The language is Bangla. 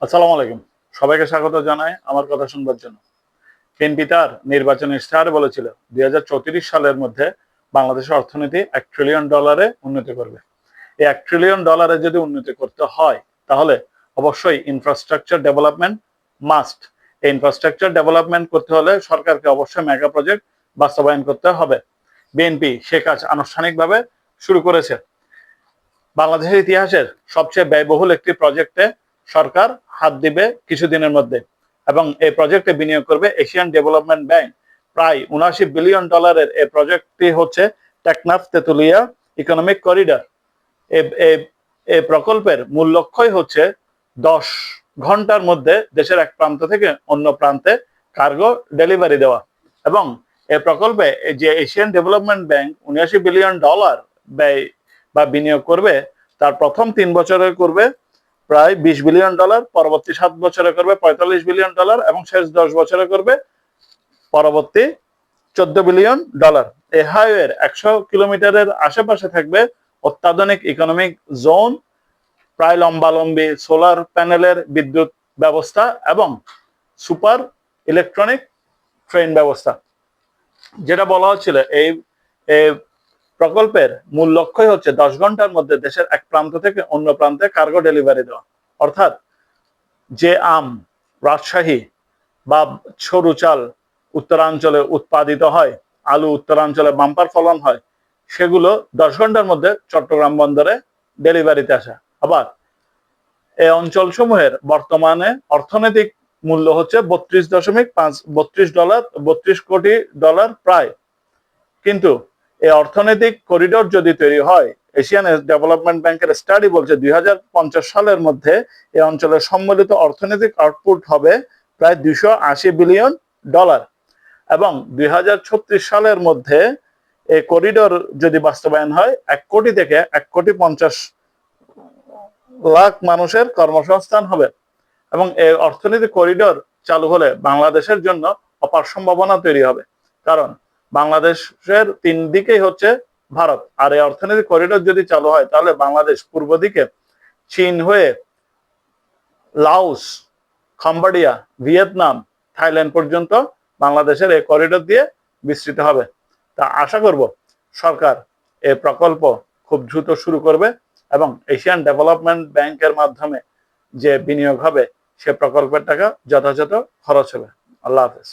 আসসালামু আলাইকুম। সবাইকে স্বাগত জানাই আমার কথা শুনবার জন্য। বিএনপি তার নির্বাচনী ইশতেহারে বলেছিল 2034 সালের মধ্যে বাংলাদেশের অর্থনীতি $1 ট্রিলিয়ন উন্নতি করবে। এই $1 ট্রিলিয়ন যদি উন্নতি করতে হয় তাহলে অবশ্যই ইনফ্রাস্ট্রাকচার ডেভেলপমেন্ট মাস্ট। এই ইনফ্রাস্ট্রাকচার ডেভেলপমেন্ট করতে হলে সরকারকে অবশ্যই মেগা প্রজেক্ট বাস্তবায়ন করতে হবে। বিএনপি সে কাজ আনুষ্ঠানিকভাবে শুরু করেছে। বাংলাদেশের ইতিহাসের সবচেয়ে ব্যয়বহুল একটি প্রজেক্টে সরকার হাত দিবে কিছুদিনের মধ্যে এবং এই প্রজেক্টে বিনিয়োগ করবে এশিয়ান ডেভেলপমেন্ট ব্যাংক। প্রায় $79 বিলিয়ন এই প্রজেক্টটি হচ্ছে টেকনাফ তেতুলিয়া ইকোনমিক করিডর। এই প্রকল্পের মূল লক্ষ্যই হচ্ছে 10 ঘন্টার মধ্যে দেশের এক প্রান্ত থেকে অন্য প্রান্তে কার্গো ডেলিভারি দেওয়া। এবং এই প্রকল্পে যে এশিয়ান ডেভেলপমেন্ট ব্যাংক $79 বিলিয়ন ব্যয় বা বিনিয়োগ করবে, তার প্রথম 3 বছরে করবে প্রায় $20 বিলিয়ন, পরবর্তী 7 বছরে করবে $45 বিলিয়ন এবং শেষ 10 বছরে করবে পরবর্তী $14 বিলিয়ন। এই হাইওয়ের 100 কিলোমিটারের আশেপাশে থাকবে অত্যাধুনিক ইকোনমিক জোন, প্রায় লম্বালম্বি সোলার প্যানেলের বিদ্যুৎ ব্যবস্থা এবং সুপার ইলেকট্রনিক ট্রেন ব্যবস্থা। যেটা বলা হচ্ছিল, এই প্রকল্পের মূল লক্ষ্যই হচ্ছে 10 ঘন্টার মধ্যে দেশের এক প্রান্ত থেকে অন্য প্রান্তে কার্গো ডেলিভারি দেওয়া। অর্থাৎ যে আম রাজশাহী বা সরু চাল উত্তরাঞ্চলে উৎপাদিত হয়, আলু উত্তরাঞ্চলে বাম্পার ফলন হয়, সেগুলো 10 ঘন্টার মধ্যে চট্টগ্রাম বন্দরে ডেলিভারিতে আসা। আবার এই অঞ্চল সমূহের বর্তমানে অর্থনৈতিক মূল্য হচ্ছে $32.32 প্রায়। কিন্তু এই অর্থনৈতিক করিডোর যদি তৈরি হয়, এশিয়ান ডেভেলপমেন্ট ব্যাংকের স্টাডি বলছে 2050 সালের মধ্যে এই অঞ্চলের সম্মিলিত অর্থনৈতিক আউটপুট হবে প্রায় $280 বিলিয়ন এবং 2036 সালের মধ্যে এই করিডোর যদি বাস্তবায়ন হয় 1 কোটি থেকে 1,50,00,000 মানুষের কর্মসংস্থান হবে। এবং এই অর্থনৈতিক করিডোর চালু হলে বাংলাদেশের জন্য অপার সম্ভাবনা তৈরি হবে। কারণ বাংলাদেশের 3 দিকেই হচ্ছে ভারত, আর এই অর্থনৈতিক করিডোর যদি চালু হয় তাহলে বাংলাদেশ পূর্ব দিকে চীন হয়ে লাওস, কম্বোডিয়া, ভিয়েতনাম, থাইল্যান্ড পর্যন্ত বাংলাদেশের এই করিডোর দিয়ে বিস্তৃত হবে। তা আশা করব সরকার এই প্রকল্প খুব দ্রুত শুরু করবে এবং এশিয়ান ডেভেলপমেন্ট ব্যাংকের মাধ্যমে যে বিনিয়োগ হবে সে প্রকল্পের টাকা যথাযথ খরচ হবে। আল্লাহ হাফেজ।